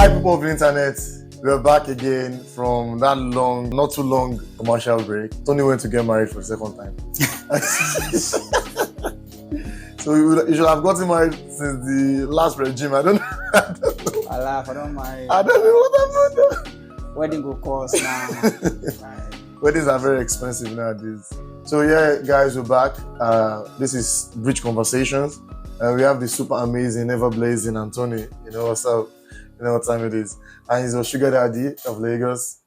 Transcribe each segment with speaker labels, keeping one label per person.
Speaker 1: Hi, people of the internet. We're back again from that not too long commercial break. Tony went to get married for the second time. So you should have gotten married since the last regime. I don't know.
Speaker 2: I laugh, I don't mind.
Speaker 1: I don't know what happened.
Speaker 2: Wedding go cost now. Right.
Speaker 1: Weddings are very expensive nowadays. So yeah, guys, we're back. This is Bridge Conversations. We have the super amazing, ever blazing Anthony. You know what's up? You know what time it is. And he's a sugar daddy of Lagos,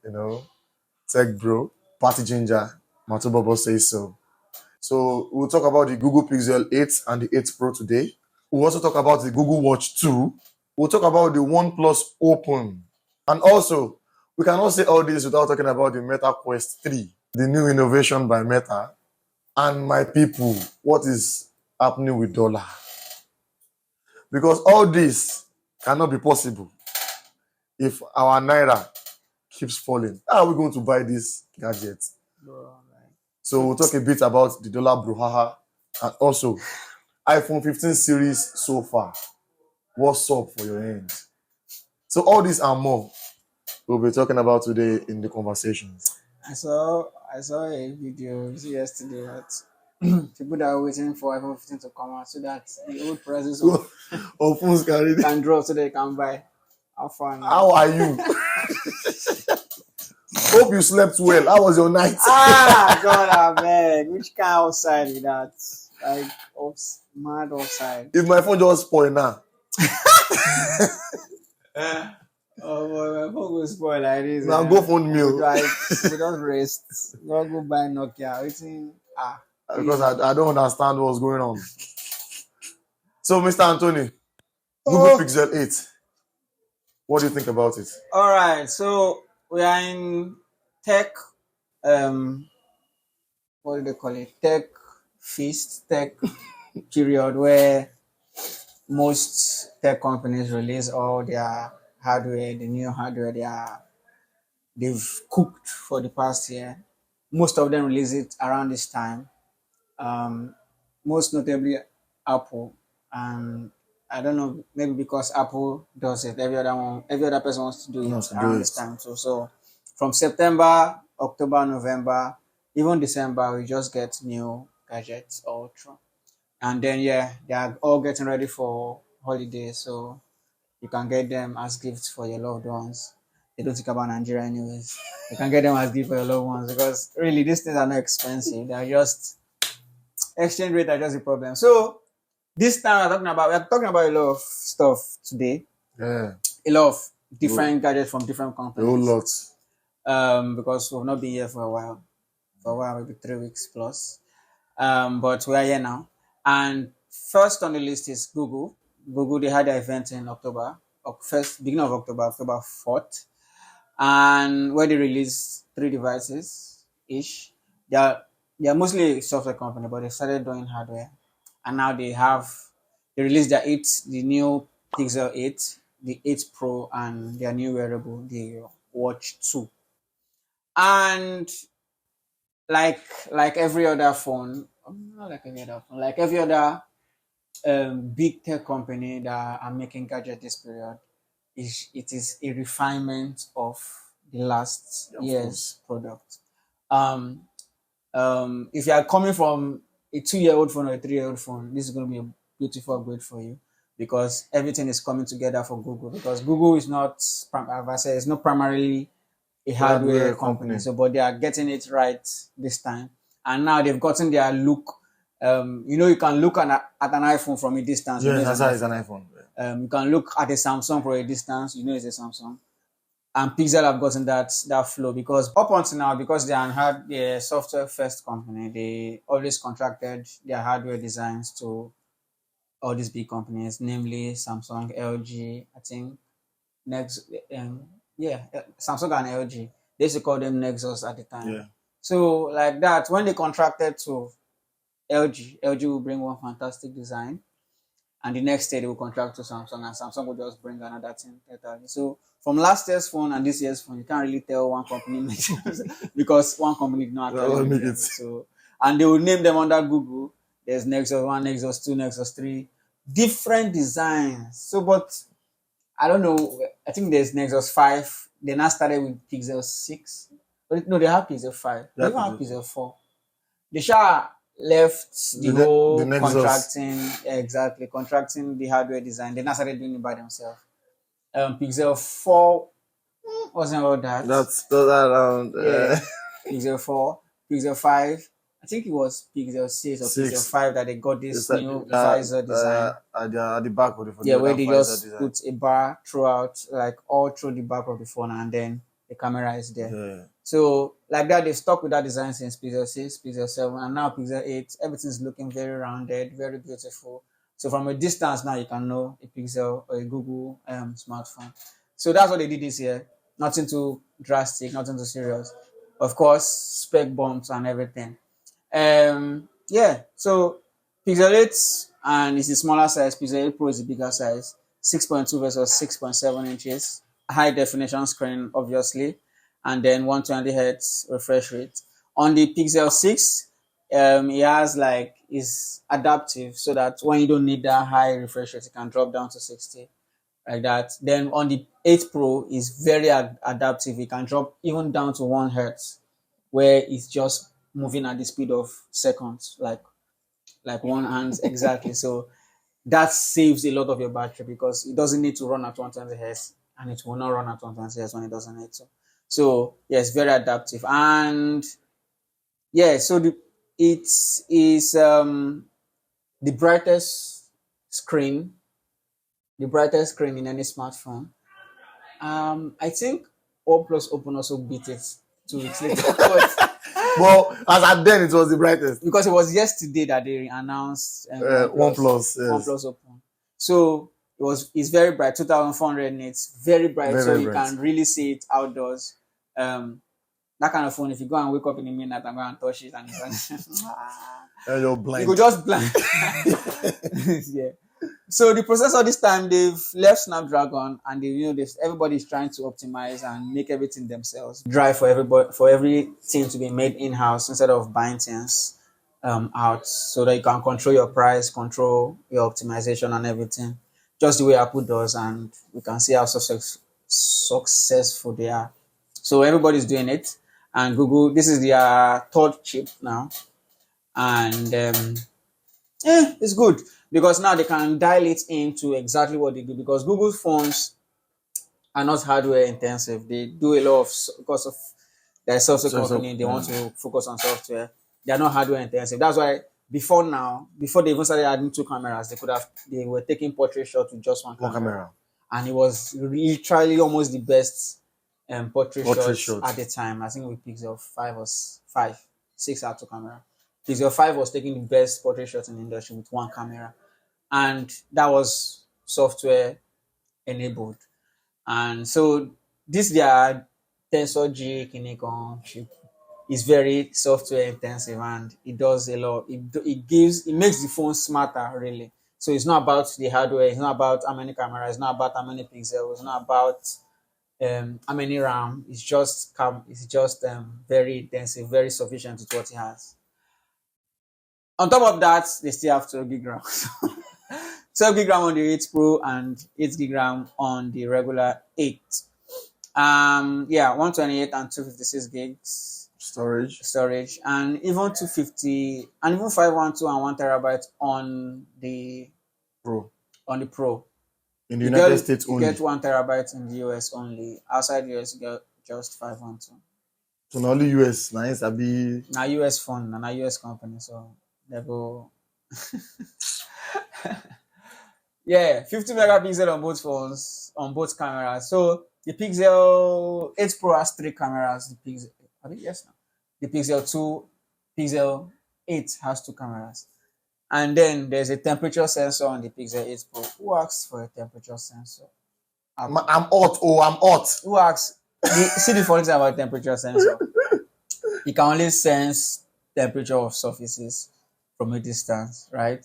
Speaker 1: tech bro, party ginger, Matobobo says so. So we'll talk about the Google Pixel 8 and the 8 Pro today. We'll also talk about the Google Watch 2. We'll talk about the OnePlus Open. And also, we cannot say all this without talking about the Meta Quest 3, the new innovation by Meta. And my people, what is happening with dollar? Because all this cannot be possible if our naira keeps falling. How are we going to buy this gadget? So we'll talk a bit about the dollar brouhaha and also iPhone 15 series so far. What's up for your end? So all these and more we'll be talking about today in the conversations.
Speaker 2: I saw a video yesterday that people that are waiting for iPhone 15 to come out so that the old prices
Speaker 1: of phones
Speaker 2: can drop so they can buy.
Speaker 1: How are you? Hope you slept well. How was your night?
Speaker 2: God, I beg. Which kind of outside is that? Like, mad outside.
Speaker 1: If my phone just spoil now.
Speaker 2: Oh boy, my phone will spoil like this.
Speaker 1: Now go phone meal.
Speaker 2: Like, we don't rest. Go buy Nokia.
Speaker 1: Because I don't understand what's going on. So, Mr. Anthony, Google Pixel 8. What do you think about it?
Speaker 2: All right, so we are in tech, what do they call it? Tech period where most tech companies release all their hardware, the new hardware they've cooked for the past year. Most of them release it around this time. Most notably Apple, and I don't know, maybe because Apple does it, every other person wants to do it around this time too. So from September, October, November, even December, we just get new gadgets all through. And then they are all getting ready for holidays, so you can get them as gifts for your loved ones. They don't think about Nigeria anyways. You can get them as gifts for your loved ones because really these things are not expensive. They are just exchange rate are just a problem. So this time we're talking about a lot of stuff today.
Speaker 1: Yeah.
Speaker 2: A lot of different gadgets from different companies.
Speaker 1: A whole lot.
Speaker 2: Because we've not been here for a while. For a while, maybe 3 weeks plus. But we are here now. And first on the list is Google. Google, they had their event in October, beginning of October 4th. And where they released 3 devices each. They are mostly a software company, but they started doing hardware. And now they released the new Pixel 8, the 8 Pro, and their new wearable, the Watch 2. And like every other phone, not like any other phone, like every other big tech company that are making gadgets this period, it is a refinement of the last year's product. If you are coming from a 2-year-old phone or a 3-year-old phone, this is going to be a beautiful upgrade for you because everything is coming together for Google. Because Google is not, as I said, it's not primarily a hardware company. So, but they are getting it right this time. And now they've gotten their look. You can look at an iPhone from a distance.
Speaker 1: Yeah, that's how it's an iPhone.
Speaker 2: You can look at a Samsung from a distance. You know it's a Samsung. And Pixel have gotten that flow because up until now, because they had a software first company, they always contracted their hardware designs to all these big companies, namely Samsung, LG, I think Samsung and LG. They used to call them Nexus at the time.
Speaker 1: Yeah.
Speaker 2: So like that, when they contracted to LG will bring one fantastic design, and the next day they will contract to Samsung, and Samsung will just bring another thing. So from last year's phone and this year's phone, you can't really tell one company makes because one company did not actually make it. So, and they will name them under Google. There's Nexus 1, Nexus 2, Nexus 3, different designs. So, but I don't know. I think there's Nexus 5. They now started with Pixel 6. But no, they have Pixel 5. They
Speaker 1: That
Speaker 2: even have
Speaker 1: is
Speaker 2: Pixel 4. The Sha left the
Speaker 1: the
Speaker 2: whole
Speaker 1: Nexus.
Speaker 2: contracting, exactly, contracting the hardware design. They now started doing it by themselves. Pixel 4 wasn't all that.
Speaker 1: That's still around
Speaker 2: Yeah, Pixel 4, Pixel 5. I think it was Pixel 6 or Pixel
Speaker 1: 6.
Speaker 2: 5 that they got
Speaker 1: It's
Speaker 2: this
Speaker 1: like
Speaker 2: new visor design.
Speaker 1: at the back of the phone,
Speaker 2: Yeah, where
Speaker 1: that
Speaker 2: they
Speaker 1: visor
Speaker 2: just
Speaker 1: design.
Speaker 2: put a bar throughout, like all through the back of the phone, and then the camera is there.
Speaker 1: Yeah.
Speaker 2: So like that, they've stuck with that design since Pixel 6, Pixel 7, and now Pixel 8. Everything's looking very rounded, very beautiful. So from a distance now, you can know a Pixel or a Google smartphone. So that's what they did this year. Nothing too drastic, nothing too serious. Of course, spec bumps and everything. Yeah, so Pixel 8 and it's a smaller size. Pixel 8 Pro is a bigger size, 6.2 versus 6.7 inches. High definition screen, obviously, and then 120 hertz refresh rate. On the Pixel 6, it has like is adaptive so that when you don't need that high refresh rate, it can drop down to 60 like that. Then on the 8 Pro is very adaptive. It can drop even down to 1 hertz where it's just moving at the speed of seconds, like one hand exactly. So that saves a lot of your battery because it doesn't need to run at 120 hertz and it will not run at 120 hertz when it doesn't need to. So yes, very adaptive. And yeah, so it is the brightest screen, the brightest screen in any smartphone. I think OnePlus Open also beat it 2 weeks later. But
Speaker 1: Well, as at then, it was the brightest.
Speaker 2: because it was yesterday that they announced
Speaker 1: OnePlus, yes.
Speaker 2: OnePlus Open. So it's very bright, 2,400 nits, very bright.
Speaker 1: Very,
Speaker 2: so
Speaker 1: very
Speaker 2: you
Speaker 1: bright.
Speaker 2: can really see it outdoors. That kind of phone, if you go and wake up in the midnight and go and touch it, and it's
Speaker 1: And you're
Speaker 2: you
Speaker 1: blind.
Speaker 2: go just blind. Yeah. So the processor this time they've left Snapdragon and everybody's trying to optimize and make everything themselves. Drive for everybody for everything to be made in house instead of buying things out, so that you can control your price, control your optimization and everything, just the way Apple does, and we can see how successful they are. So everybody's doing it, and Google. This is their third chip now, and it's good because now they can dial it into exactly what they do. Because Google phones are not hardware intensive; they do a lot of because of their software company. They want to focus on software. They are not hardware intensive. That's why before they even started adding 2 cameras, they were taking portrait shots with just one camera. And it was literally almost the best portrait shots at the time. I think with Pixel 5 or 6 had 2 cameras. Pixel 5 was taking the best portrait shots in the industry with one camera, and that was software enabled. And so this their Tensor G Kinikon chip is very software intensive, and it does a lot. It makes the phone smarter really. So it's not about the hardware, it's not about how many cameras, it's not about how many pixels, it's not about how many RAM. It's just very intensive, very sufficient with what it has. On top of that, they still have 12 gig RAM. 12 gig RAM on the 8 Pro and 8 gig RAM on the regular 8. 128 and 256 gigs storage, and even 250 and even 512 and 1 terabyte on the Pro. In the United States only. You get 1 terabyte in the US only. Outside US, you get just 512.
Speaker 1: So not only US, nice.
Speaker 2: Now US phone, and a US company, so they go. Yeah, 50 megapixel on both phones, on both cameras. So the Pixel 8 Pro has 3 cameras. The Pixel 2, Pixel 8 has 2 cameras. And then there's a temperature sensor on the Pixel 8 Pro. Who asks for a temperature sensor?
Speaker 1: I'm hot. I'm hot.
Speaker 2: Who asks? See the funny thing about temperature sensor. It can only sense temperature of surfaces from a distance, right?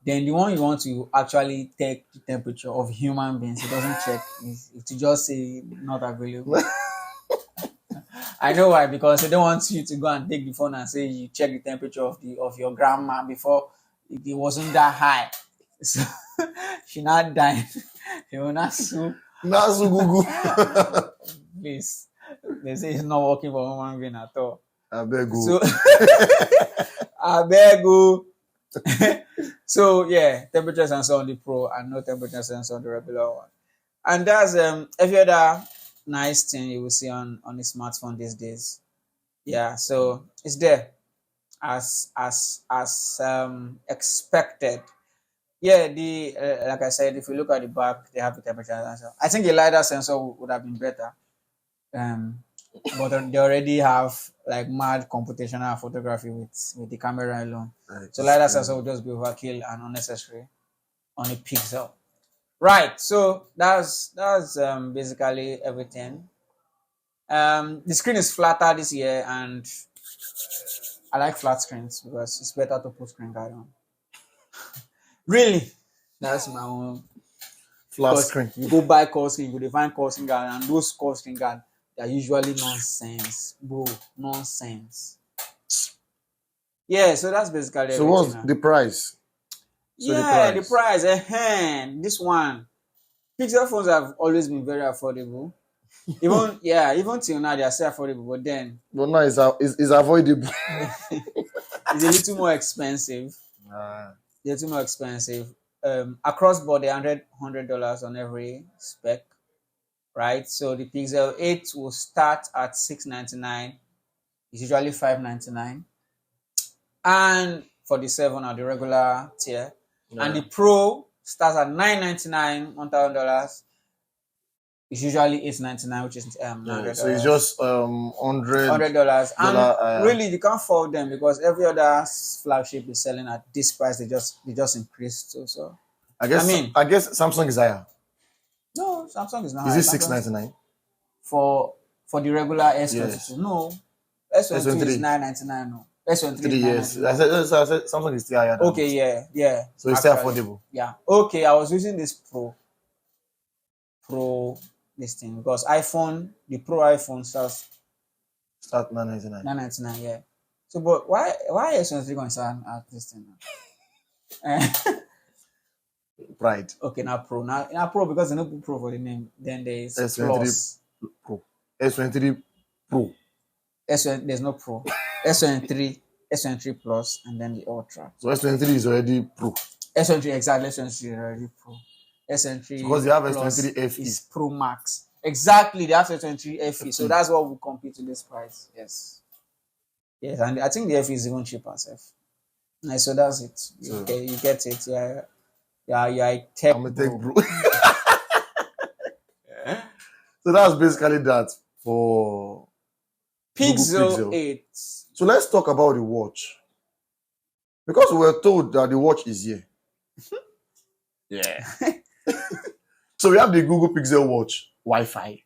Speaker 2: Then the one you want to actually take the temperature of human beings, it doesn't check. It just say not available. I know why, because they don't want you to go and take the phone and say you check the temperature of your grandma before it wasn't that high. So she not dying. They will not sue
Speaker 1: Nasu Google.
Speaker 2: Please. They say it's not working for human being at all.
Speaker 1: I beg you.
Speaker 2: So I beg you. So yeah, temperature sensor on the Pro and no temperature sensor on the regular one. And that's every other nice thing you will see on the smartphone these days. Yeah, so it's there as expected. Yeah, the like I said, if you look at the back, they have the temperature sensor. I think a LiDAR sensor would have been better. But they already have like mad computational photography with the camera alone.
Speaker 1: Right.
Speaker 2: So LiDAR sensor will just be overkill and unnecessary on a pixel. Right. So that's basically everything. The screen is flatter this year, and I like flat screens because it's better to put screen guard on. Really, that's my own.
Speaker 1: Flat
Speaker 2: Because
Speaker 1: screen.
Speaker 2: you go buy core screen, you go find core screen guard, and those core screen guard, they are usually nonsense, bro. Nonsense. Yeah, so that's basically
Speaker 1: So what's the price? So
Speaker 2: yeah, the price. This one. Pixel phones have always been very affordable. Even till now they are still affordable, but then
Speaker 1: But now it's avoidable.
Speaker 2: it's a little more expensive. A little more expensive. Across board, $100 on every spec, right? So the Pixel 8 will start at $699. It's usually $599, and for the 7 or the regular tier, and the Pro starts at $999, $1,000. It's usually $899, which is $900.
Speaker 1: So it's just $100.
Speaker 2: And really, you can't fault them because every other flagship is selling at this price. They just increased too. So
Speaker 1: I guess Samsung is higher.
Speaker 2: No, Samsung is not.
Speaker 1: Is it $699
Speaker 2: for the regular S22?
Speaker 1: Yes.
Speaker 2: No, S23 is $999. No, S23
Speaker 1: 3 years. I said Samsung is still higher.
Speaker 2: Okay, yeah.
Speaker 1: So it's still affordable.
Speaker 2: Yeah. Okay, I was using this Pro this thing because the Pro iPhone
Speaker 1: start $999.
Speaker 2: $999, yeah. So, but why S23 going to start at this thing now?
Speaker 1: Pride.
Speaker 2: Okay, now Pro because they don't put Pro for the name. Then there is
Speaker 1: S23
Speaker 2: Plus.
Speaker 1: Pro. S23 Pro.
Speaker 2: There's no Pro. S23 Plus, and then the Ultra.
Speaker 1: So S23 is already Pro.
Speaker 2: S23 exactly. S23 is already Pro. S23
Speaker 1: because they have
Speaker 2: Plus
Speaker 1: S23 FE.
Speaker 2: is Pro Max. Exactly, they have S23 FE. So that's what will compete to this price. Yes, and I think the FE is even cheaper, Nice, so that's it. You get it. Yeah, a tech.
Speaker 1: I'm a tech bro. So that's basically that for
Speaker 2: Pixel 8.
Speaker 1: So let's talk about the watch. Because we were told that the watch is here. Yeah. So we have the Google Pixel Watch Wi-Fi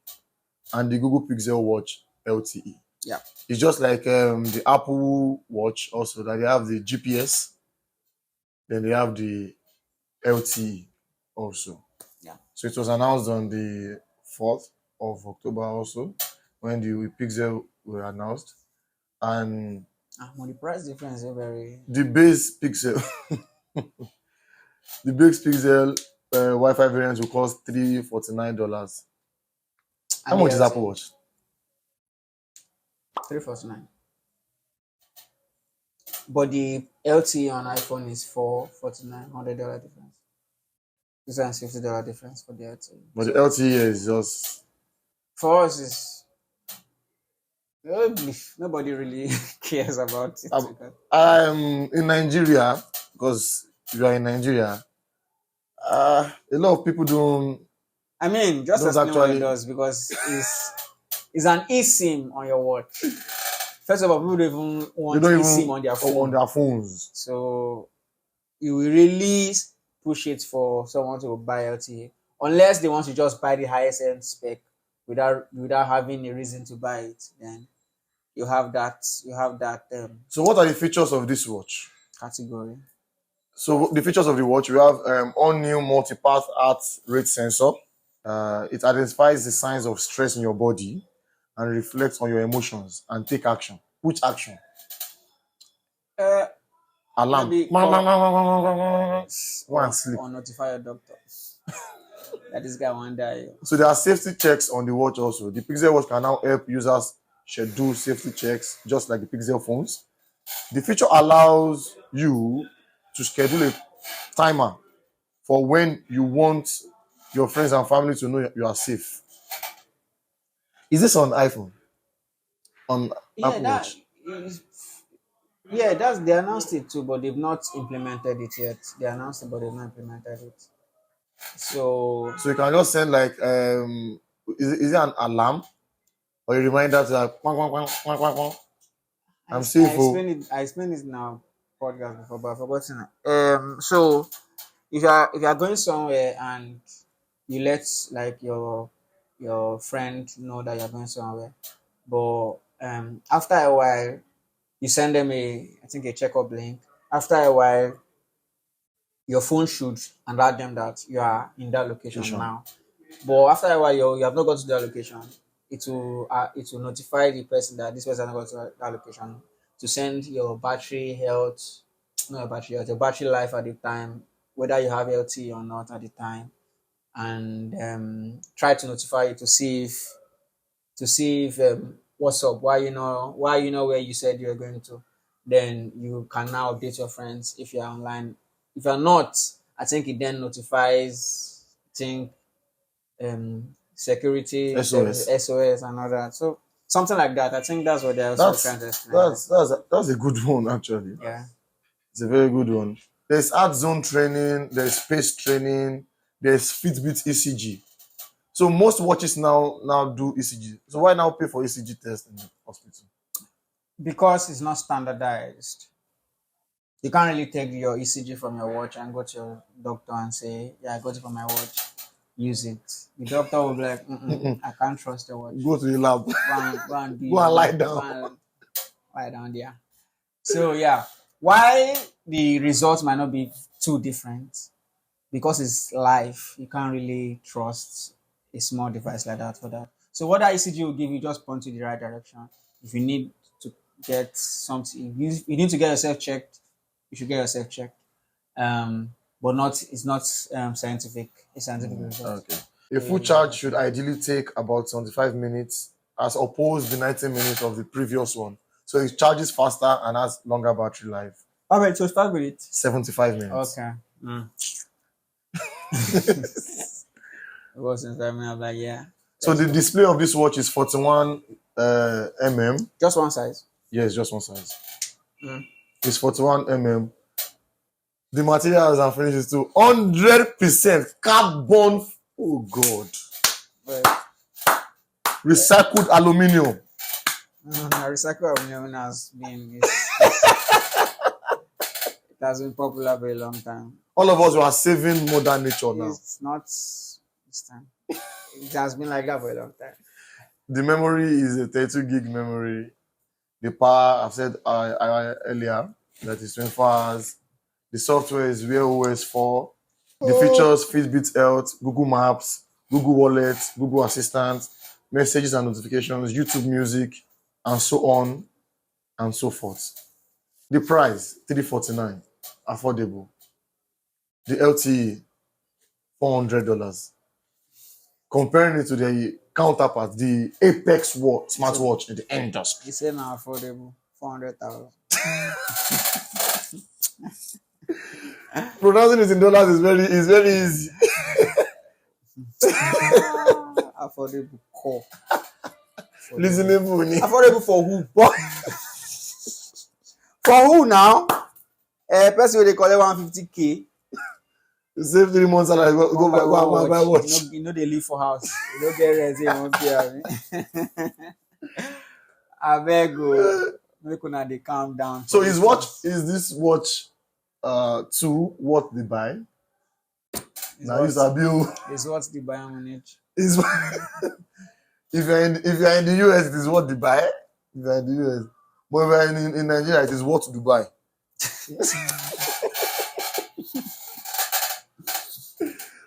Speaker 1: and the Google Pixel Watch LTE.
Speaker 2: Yeah.
Speaker 1: It's just like the Apple Watch also, that they have the GPS, then they have the LTE also.
Speaker 2: Yeah.
Speaker 1: So it was announced on the 4th of October also, when the Pixel were announced. And
Speaker 2: the price difference is very...
Speaker 1: The base Pixel Wi-Fi variant will cost $349. How much is Apple Watch?
Speaker 2: $349. But the LTE on iPhone is $449, $100 difference. $250 difference for the LTE.
Speaker 1: But the LTE is just...
Speaker 2: For us, is nobody really cares about it.
Speaker 1: I'm in Nigeria, because you are in Nigeria. A lot of people don't...
Speaker 2: I mean, just as anyone does, because it's an eSIM on your watch. First of all, people don't even want eSIM on their phone.
Speaker 1: On their phones.
Speaker 2: So you will really push it for someone to buy LTE, unless they want to just buy the highest end spec without having a reason to buy it. Then you have that.
Speaker 1: So what are the features of this watch?
Speaker 2: Category.
Speaker 1: So the features of the watch, we have all new multi-path heart rate sensor. It identifies the signs of stress in your body and reflects on your emotions and take action. Which action? Alarm.
Speaker 2: Maybe
Speaker 1: Go and sleep.
Speaker 2: Or notify your doctor. that this guy won't die.
Speaker 1: So there are safety checks on the watch also. The Pixel Watch can now help users schedule safety checks just like the Pixel phones. The feature allows you to schedule a timer for when you want your friends and family to know you are safe. Is this on iPhone? On
Speaker 2: Yeah,
Speaker 1: Apple
Speaker 2: that
Speaker 1: Watch?
Speaker 2: is, yeah, that's they announced it too, but they've not implemented it yet. They announced it, but they've not implemented it. So
Speaker 1: So you can just send like is it an alarm or a reminder to like quang, quang, quang, quang, quang, quang. I'm safe. Oh.
Speaker 2: I explained it in our podcast before, but I forgot to. So if you are going somewhere and you let like your friend know that you're going somewhere, but after a while you send them I think a checkup link. After a while, your phone should alert them that you are in that location
Speaker 1: Location.
Speaker 2: now. But after a while, you have not got to that location. It will notify the person that this person has not got to that location to send your battery health, not your battery health, your battery life at the time, whether you have LT or not at the time, and try to notify you to see if what's up, why you know where you said you were going to. Then you can now update your friends if you're online. If you're not, I think it then notifies, I think, security
Speaker 1: SOS.
Speaker 2: SOS and all that. So something like that. I think that's what they're also trying to explain.
Speaker 1: That's a good one actually.
Speaker 2: Yeah.
Speaker 1: It's a very good one. There's art zone training, there's space training, there's Fitbit ECG. So most watches now do ECG. So why now pay for ECG test in the hospital?
Speaker 2: Because it's not standardized. You can't really take your ECG from your watch and go to your doctor and say, "Yeah, I got it from my watch. Use it." The doctor will be like, "I can't trust the watch.
Speaker 1: Go to the lab.
Speaker 2: Go and
Speaker 1: Go and lie down.
Speaker 2: Go and lie down there." So yeah, why the results might not be too different because it's live. You can't really trust a small device like that for that. So what that ECG will give you just point you the right direction. If you need to get something, you need to get yourself checked. You should get yourself checked. But it's not scientific. It's scientific result.
Speaker 1: Okay. A full charge should ideally take about 75 minutes as opposed to the 90 minutes of the previous one. So it charges faster and has longer battery life.
Speaker 2: All right, so start with it.
Speaker 1: 75 minutes.
Speaker 2: Okay. It wasn't that many. I'm like, yeah.
Speaker 1: So the display of this watch is 41 mm.
Speaker 2: Just one size.
Speaker 1: Yes, just one size. It's 41 mm. The materials and finishes to 100% carbon. Oh God.
Speaker 2: Right.
Speaker 1: Recycled aluminium.
Speaker 2: Recycled aluminum it has been popular for a long time.
Speaker 1: All of us were saving Mother Nature now.
Speaker 2: It's not this time. It has been like that for a long time.
Speaker 1: The memory is a 32 gig memory. The power, I've said earlier, that is 24 hours. The software is Wear OS 4. The features Fitbit Health, Google Maps, Google Wallet, Google Assistant, messages and notifications, YouTube Music, and so on and so forth. The price, $349, affordable. The LTE, $400. Comparing it to the counterpart, the Apex smartwatch in the industry.
Speaker 2: It's now affordable, 400,000.
Speaker 1: Pronouncing it in dollars is very easy.
Speaker 2: Affordable core.
Speaker 1: Listenable.
Speaker 2: Affordable for who? For who now? Person they call it 150K.
Speaker 1: Save 3 months and I go buy watch.
Speaker 2: You know they live for house. You don't get rent here, won't pay. I beg you. Make una they calm down.
Speaker 1: So is this watch 2 what they buy? Now use a bill.
Speaker 2: It's what the buy manage.
Speaker 1: Is if you're in the US, it is what they buy. If you're in the US, but if you're in Nigeria, it is what to buy.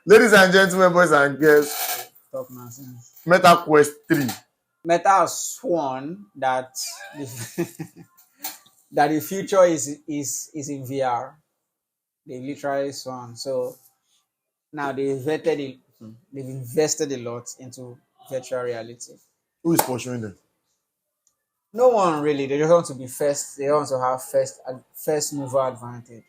Speaker 1: Ladies and gentlemen, boys and girls,
Speaker 2: Talk nonsense.
Speaker 1: Meta Quest 3.
Speaker 2: Meta has sworn that that the future is in VR. They literally sworn. So now they vetted They've invested a lot into virtual reality.
Speaker 1: Who is pursuing them?
Speaker 2: No one really. They just want to be first. They want to have first mover advantage.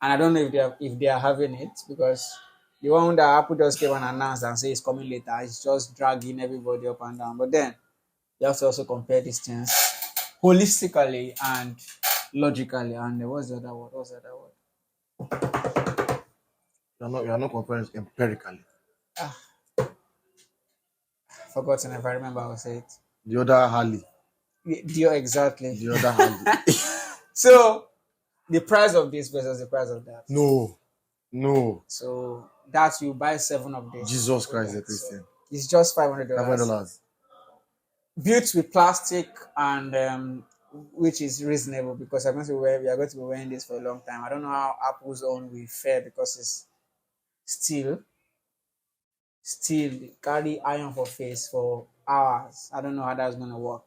Speaker 2: And I don't know if they are having it, because the one that Apple just came and announced and say it's coming later, it's just dragging everybody up and down. But then you have to also compare these things holistically and logically. And what's the other word? What's the other word?
Speaker 1: You're not comparing empirically.
Speaker 2: Forgotten. If I remember, I'll say it.
Speaker 1: The other Harley.
Speaker 2: Exactly.
Speaker 1: The other Harley.
Speaker 2: So the price of this versus the price of that.
Speaker 1: No.
Speaker 2: So that you buy 7 of this.
Speaker 1: Jesus Christ, the Christian.
Speaker 2: It's just $500.
Speaker 1: $500.
Speaker 2: Built with plastic, and which is reasonable, because we are going to be wearing this for a long time. I don't know how Apple's own will fare, because it's steel carry iron for face for hours. I don't know how that's going to work.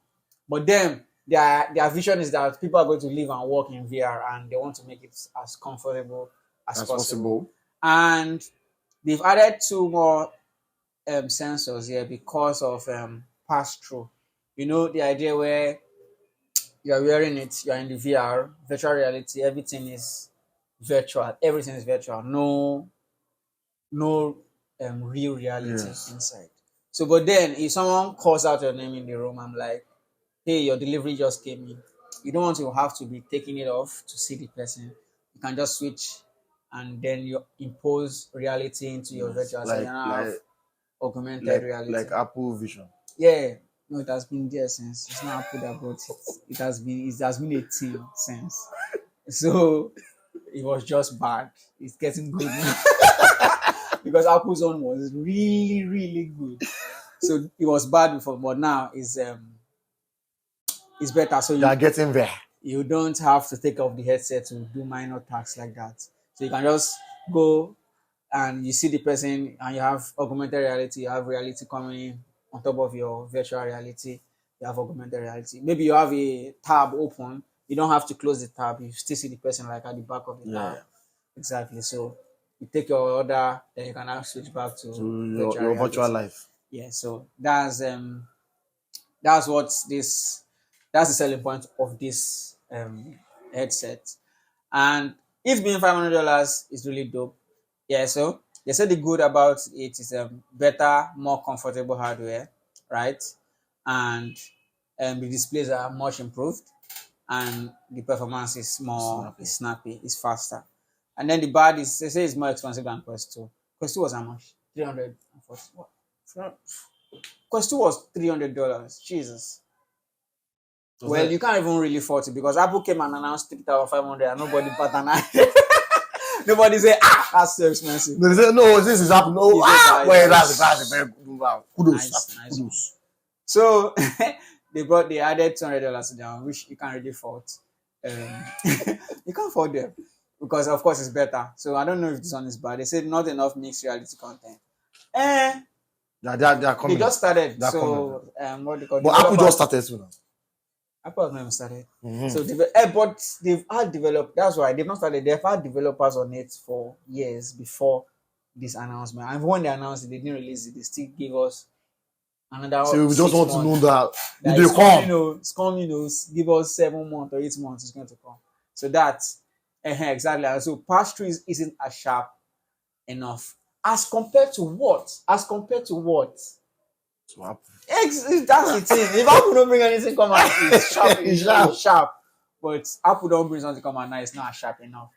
Speaker 2: But then their vision is that people are going to live and work in VR, and they want to make it as comfortable as possible. And they've added 2 more sensors here because of pass-through. You know, the idea where you're wearing it, you're in the VR, virtual reality, everything is virtual. Everything is virtual. No real reality inside. So, but then if someone calls out your name in the room, I'm like, hey, your delivery just came in. You don't want to have to be taking it off to see the person. You can just switch, and then you impose reality into your virtual. So you now have augmented reality.
Speaker 1: Like Apple Vision.
Speaker 2: Yeah. No, it has been there since. It's not Apple that brought it. It has been a thing since. So it was just bad. It's getting good now. Because Apple's own was really, really good. So it was bad before, but now it's better. So
Speaker 1: you are getting there.
Speaker 2: You don't have to take off the headset to do minor tasks like that. So you can just go and you see the person, and you have augmented reality. You have reality coming in on top of your virtual reality. You have augmented reality. Maybe you have a tab open. You don't have to close the tab. You still see the person like at the back of the tab. Exactly. So you take your order, then you can now switch back to
Speaker 1: your virtual life.
Speaker 2: Yeah. So that's the selling point of this headset. And it being $500 is really dope. Yeah. So they said the good about it is better, more comfortable hardware, right? And the displays are much improved, and the performance is more snappy, it's faster. And then the bad is, they say it's more expensive than Quest 2. Quest 2 was how much? $340. Quest 2 was $300. Jesus. Well, you can't even really fault it, because Apple came and announced 3,500 and nobody patronized. Nobody say, that's so expensive.
Speaker 1: They say, no, this is Apple. No, well, that's very good. Wow. Kudos.
Speaker 2: So they added $200 down, which you can't really fault. You can't fault them, because of course it's better. So I don't know if this one is bad. They said not enough mixed reality content.
Speaker 1: They are coming.
Speaker 2: They just started. What they call it? But
Speaker 1: Apple just started soon.
Speaker 2: Apple has never started. Mm-hmm. So but they've had developed. That's why they've not started. They've had developers on it for years before this announcement. And when they announced it, they didn't release it. They still gave us another. So
Speaker 1: we just want to know that
Speaker 2: they come. It's coming. Give us 7 months or 8 months. It's going to come. So that's exactly. So pass-through isn't as sharp enough as compared to what?
Speaker 1: So Apple.
Speaker 2: That's the thing. If Apple don't bring anything come out, it's sharp. It's sharp. But Apple don't bring something come out now, it's not sharp enough.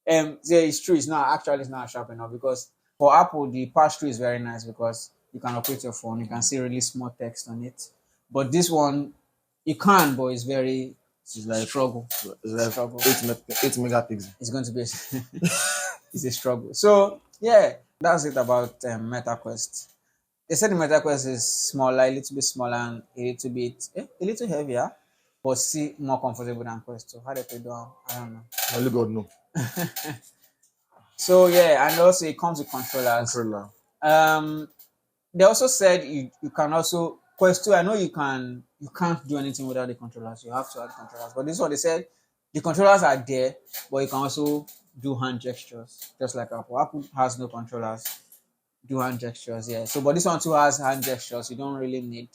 Speaker 2: Yeah, it's true. It's not sharp enough, because for Apple the pass-through is very nice, because you can operate your phone, you can see really small text on it. But this one, you can, but it's very struggle.
Speaker 1: It's like 8 megapixels.
Speaker 2: It's going to be it's a struggle. So yeah, that's it about MetaQuest. They said the MetaQuest is smaller, a little bit smaller, and a little heavier, but still more comfortable than Quest 2. How they put down? I don't know.
Speaker 1: Only God know.
Speaker 2: So yeah, and also it comes with controllers. They also said you can also Quest 2. I know you can't do anything without the controllers. You have to add controllers. But this one, they said the controllers are there, but you can also do hand gestures, just like Apple. Apple has no controllers. do hand gestures, yeah. So, but this one too has hand gestures. You don't really need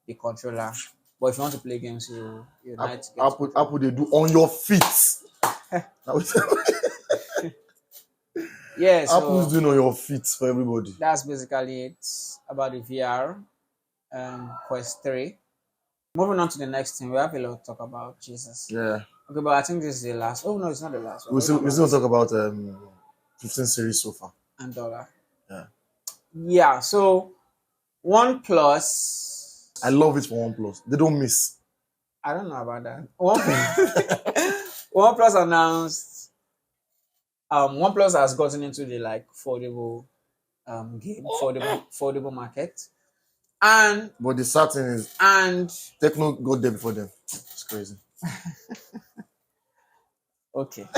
Speaker 2: the controller. But if you want to play games, you need to get
Speaker 1: Apple they do on your feet. Now,
Speaker 2: yeah.
Speaker 1: Apple's
Speaker 2: So
Speaker 1: doing on your feet for everybody.
Speaker 2: that's basically it about the VR Quest 3. Moving on to the next thing, we have a lot to talk about. Jesus.
Speaker 1: Yeah.
Speaker 2: Okay, but I think this is the last. Oh no, it's not the last.
Speaker 1: We still talk about 15 series so far.
Speaker 2: And dollar.
Speaker 1: Yeah.
Speaker 2: Yeah. So OnePlus.
Speaker 1: I love it for OnePlus. They don't miss.
Speaker 2: I don't know about that. OnePlus announced. OnePlus has gotten into the like foldable foldable market, and
Speaker 1: But the sad thing is, Techno got there before them. It's crazy.
Speaker 2: Okay.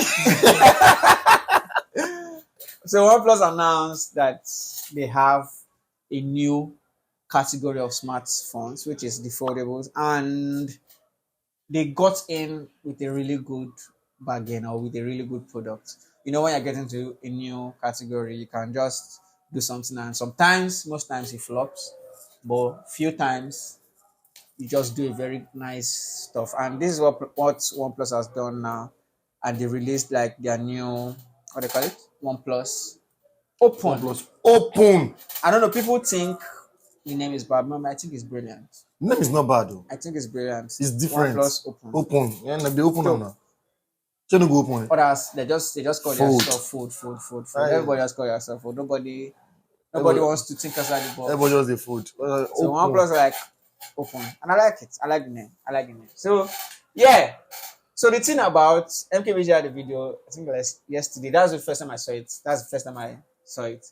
Speaker 2: So OnePlus announced that they have a new category of smartphones, which is the foldables, and they got in with a really good bargain or with a really good product. You know, when you're getting to a new category, you can just do something, and most times it flops, but few times you just do a very nice stuff. And this is what OnePlus has done now, and they released like their new what they call it, OnePlus Open.
Speaker 1: OnePlus Open.
Speaker 2: I don't know. People think the name is bad. I think it's brilliant.
Speaker 1: The name is not bad though.
Speaker 2: I think it's brilliant.
Speaker 1: It's different.
Speaker 2: OnePlus Open.
Speaker 1: Open. Yeah, like they open now. So no go open.
Speaker 2: Others they just call themselves food. Everybody just call yourself food. Nobody wants to think outside the box.
Speaker 1: Everybody just the food.
Speaker 2: So OnePlus like Open, and I like it. I like the name. So yeah. So the thing about MKBG had a video, I think yesterday. That's the first time I saw it.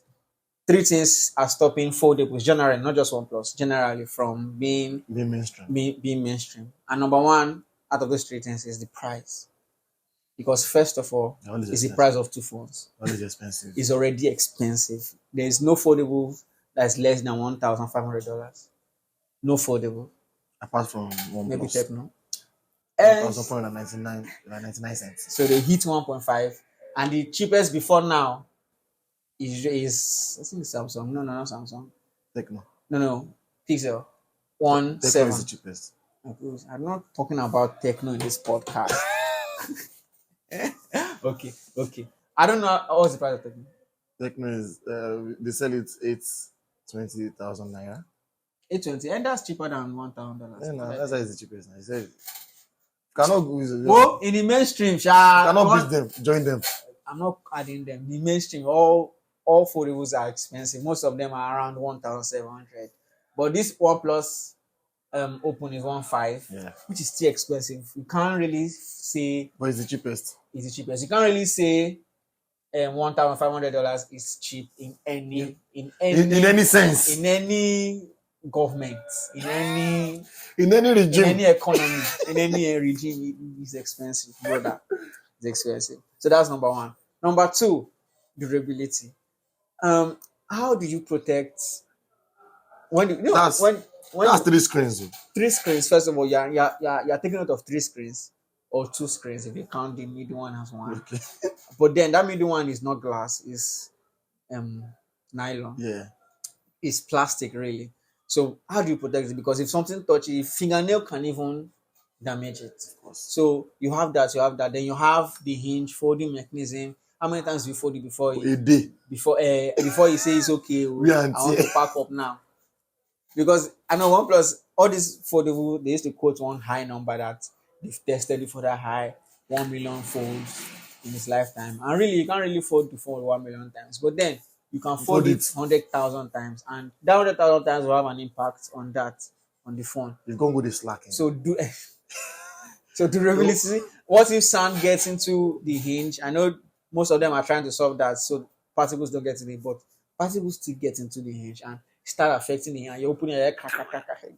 Speaker 2: 3 things are stopping foldables generally, not just OnePlus, generally from being mainstream. And number one out of those 3 things is the price. Because first of all, it's the price of 2 phones.
Speaker 1: Always expensive.
Speaker 2: It's already expensive. There is no foldable that's less than $1,500. No foldable.
Speaker 1: Apart from OnePlus.
Speaker 2: Maybe Techno.
Speaker 1: 1,499 cents.
Speaker 2: So they hit 1.5, and the cheapest before now is I think Samsung. No, not Samsung.
Speaker 1: Techno.
Speaker 2: No, Pixel. 1.7.
Speaker 1: Techno is the cheapest.
Speaker 2: I'm not talking about Techno in this podcast. Okay. I don't know what's the price of Techno.
Speaker 1: Techno is they sell it 820,000 naira.
Speaker 2: 820, and that's cheaper than $1,000.
Speaker 1: Yeah, no, that's why it's the cheapest. I said, cannot go.
Speaker 2: In the mainstream,
Speaker 1: cannot beat them. Join them.
Speaker 2: I'm not adding them. The mainstream, all foldables are expensive. Most of them are around 1,700. But this OnePlus Open is 1.5, which is still expensive. You can't really say.
Speaker 1: But it's the cheapest.
Speaker 2: You can't really say $1,500 is cheap in any
Speaker 1: sense.
Speaker 2: In any government, in any
Speaker 1: regime,
Speaker 2: in any economy, in any regime, it's expensive, brother. It's expensive. So that's number one. Number two, durability. How do you protect
Speaker 1: that's 3 screens? Though.
Speaker 2: 3 screens. First of all, you're taking out of 3 screens or 2 screens if you count the middle one as one.
Speaker 1: Okay.
Speaker 2: But then that middle one is not glass; it's nylon.
Speaker 1: Yeah.
Speaker 2: It's plastic, really. So how do you protect it? Because if something touches, fingernail can even damage it.
Speaker 1: Of course.
Speaker 2: So you have that. Then you have the hinge folding mechanism. How many times do you fold it before
Speaker 1: a day?
Speaker 2: Before you say it's okay, I want to pack up now. Because I know OnePlus, all these foldable, they used to quote one high number that they've tested it for that high, 1 million folds in its lifetime. And really, you can't really fold to fold 1 million times. But then you can fold it 100,000 times, and that 100,000 times will have an impact on the phone.
Speaker 1: It's going to go the slacking.
Speaker 2: So durability. What if sand gets into the hinge? I know most of them are trying to solve that so particles don't get in it, but particles still get into the hinge and start affecting the hinge. You're opening your crack.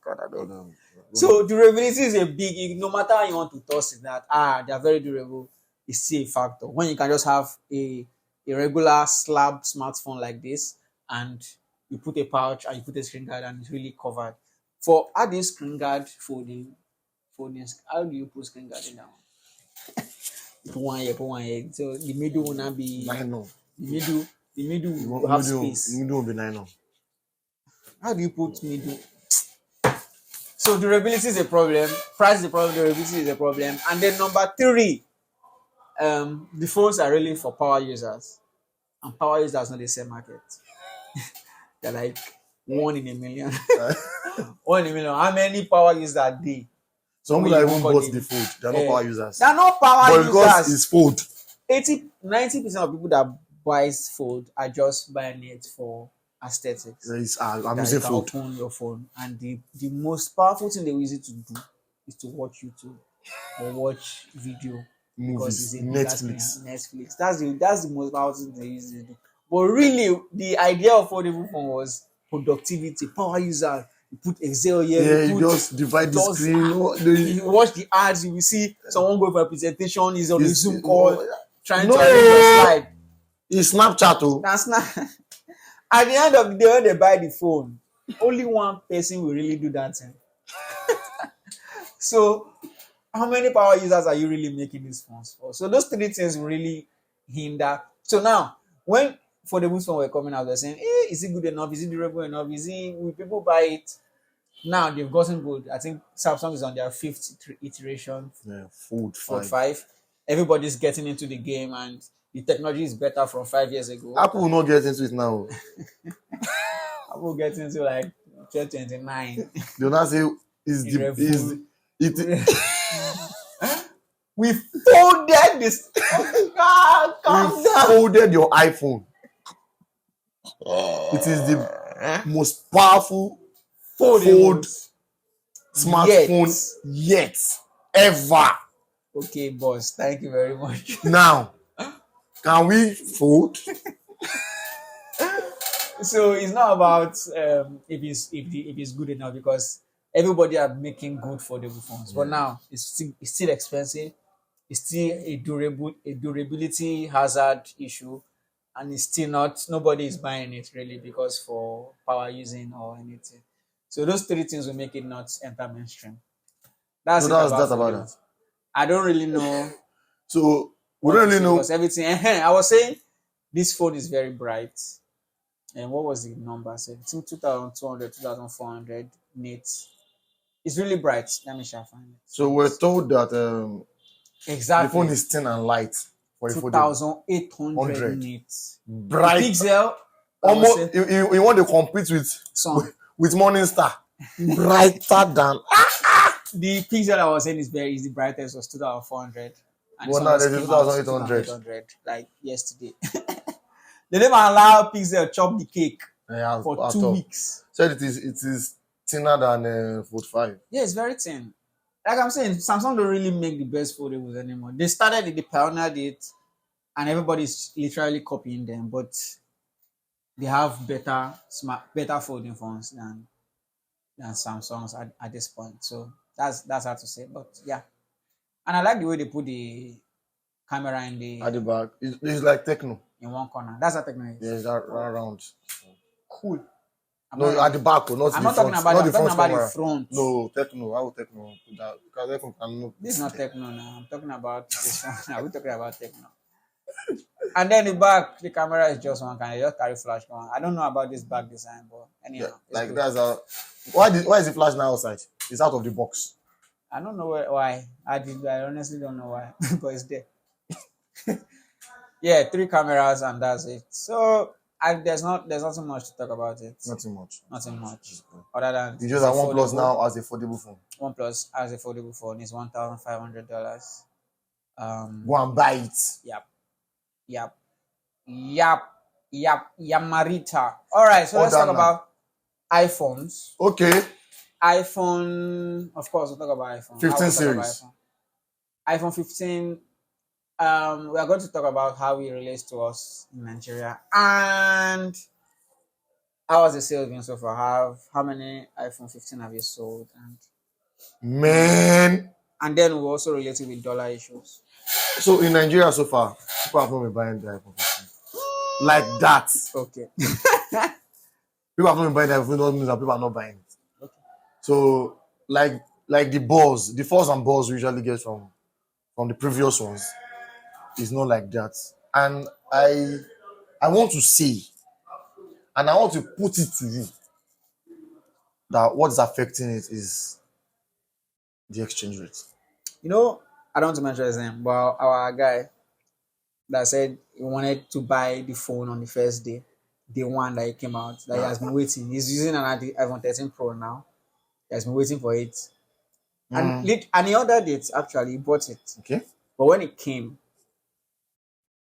Speaker 2: God, I don't know. So durability is a big. No matter how you want to toss it, that they are very durable. It's still a factor. When you can just have a regular slab smartphone like this, and you put a pouch and you put a screen guard and it's really covered. For adding screen guard folding, how do you put screen guard in that one? Put one here. So the middle will not be.
Speaker 1: I know.
Speaker 2: The The middle will have space.
Speaker 1: Middle will be 9 now.
Speaker 2: How do you put middle? So durability is a problem. Price is a problem. Durability is a problem. And then number 3, the phones are really for power users, and power users not the same market. They're like 1 in a million. 1 in a million. How many power users are they?
Speaker 1: Some people that even bought the food, they're not power users.
Speaker 2: They're not power
Speaker 1: But
Speaker 2: users.
Speaker 1: because it's food.
Speaker 2: 90% of people that buys food are just buying it for aesthetics.
Speaker 1: I'm using food.
Speaker 2: Open your phone, and the most powerful thing they use it to do is to watch YouTube or watch video.
Speaker 1: Movies,
Speaker 2: Netflix. That's the most powerful thing they use it to do. But really, the idea of foldable phone was productivity, power user. You put Excel here.
Speaker 1: Yeah, you just divide the screen.
Speaker 2: You watch the ads. You will see someone go for a presentation. He's on a Zoom call trying to arrange a slide.
Speaker 1: It's Snapchat. Oh.
Speaker 2: That's not. At the end of the day, when they buy the phone, only one person will really do that thing. So, how many power users are you really making these phones for? So those 3 things really hinder. So now, when foldable phones were coming out, they're saying, is it good enough? Is it durable enough? Will people buy it? Now they've gotten good. I think Samsung is on their 5th iteration.
Speaker 1: Yeah, Fold
Speaker 2: 5. Everybody's getting into the game, and the technology is better from 5 years ago.
Speaker 1: Apple will not get into it now.
Speaker 2: Apple will get into like 2029.
Speaker 1: They'll not say
Speaker 2: We folded this. Calm down.
Speaker 1: Folded your iPhone. It is the most powerful fold smartphone yet ever.
Speaker 2: Okay, boss. Thank you very much.
Speaker 1: Now, can we fold?
Speaker 2: So it's not about if it's good enough, because everybody are making good foldable phones. But now it's still expensive. It's still a durability hazard issue, and it's still not. Nobody is buying it really because for power using or anything. So those 3 things will make it not enter mainstream. That's about it. I don't really know.
Speaker 1: So we don't really know
Speaker 2: because everything. I was saying this phone is very bright. And what was the number? I think 2,200, 2,400 nits. It's really bright. Let me share find it.
Speaker 1: So we're told that
Speaker 2: exactly
Speaker 1: the phone is thin and light for
Speaker 2: 2,800 nits.
Speaker 1: Bright.
Speaker 2: Pixel.
Speaker 1: Almost you want to compete with Morningstar. Brighter than
Speaker 2: the pixel I was saying is the brightest was 2,400. And
Speaker 1: well, now there's 2,800.
Speaker 2: Like yesterday. They never allow Pixel chop the cake for 2 weeks.
Speaker 1: So it is thinner than Fold 5.
Speaker 2: Yeah, it's very thin. Like I'm saying, Samsung don't really make the best foldables anymore. They started it, they pioneered it, and everybody's literally copying them. But they have better folding phones than Samsung's at this point. So that's hard to say. But yeah, and I like the way they put the camera at
Speaker 1: the back. It's like Techno.
Speaker 2: In one corner. That's how Techno is.
Speaker 1: Yeah, it's around.
Speaker 2: Cool.
Speaker 1: At the back, not
Speaker 2: I'm
Speaker 1: the
Speaker 2: not
Speaker 1: front.
Speaker 2: talking about
Speaker 1: not
Speaker 2: the
Speaker 1: front
Speaker 2: about
Speaker 1: camera.
Speaker 2: the front.
Speaker 1: No, Techno. How Techno put that? Because Techno cannot.
Speaker 2: This is not Techno now. I'm talking about this one. Are we talking about Techno? And then the back, the camera is just one kind. They just carry flash on. I don't know about this back design, but anyhow.
Speaker 1: Yeah, like good. That's how. Why is the flash now outside? It's out of the box.
Speaker 2: I don't know why. I honestly don't know why, but it's there. Yeah, 3 cameras and that's it. So there's not too much to talk about it.
Speaker 1: Nothing much.
Speaker 2: Other than
Speaker 1: you just have OnePlus now as a foldable phone.
Speaker 2: OnePlus as a foldable phone is $1,500.
Speaker 1: Go and buy it.
Speaker 2: Yep. Yamarita. All right, so let's talk about iPhones.
Speaker 1: Okay.
Speaker 2: iPhone, of course, we'll talk about iPhone.
Speaker 1: 15 series.
Speaker 2: iPhone 15. We are going to talk about how it relates to us in Nigeria and how has the sales been so far. How many iPhone 15 have you sold?
Speaker 1: Man.
Speaker 2: And then we'll also relate it with dollar issues.
Speaker 1: So in Nigeria so far, people have not been buying the iPhone 15. Like that.
Speaker 2: Okay.
Speaker 1: People have not been buying the iPhone, doesn't mean that people are not buying it.
Speaker 2: Okay.
Speaker 1: So like the buzz, the fuzz and buzz we usually get from the previous ones is not like that. And I I want to say, and I want to put it to you, that what is affecting it is the exchange rate.
Speaker 2: You know, I don't want to mention his name, but our guy that said he wanted to buy the phone on the first day, the one that it came out, that he has been waiting. He's using an iPhone 13 Pro now. He has been waiting for it. And he ordered it, actually. He bought it.
Speaker 1: Okay.
Speaker 2: But when it came,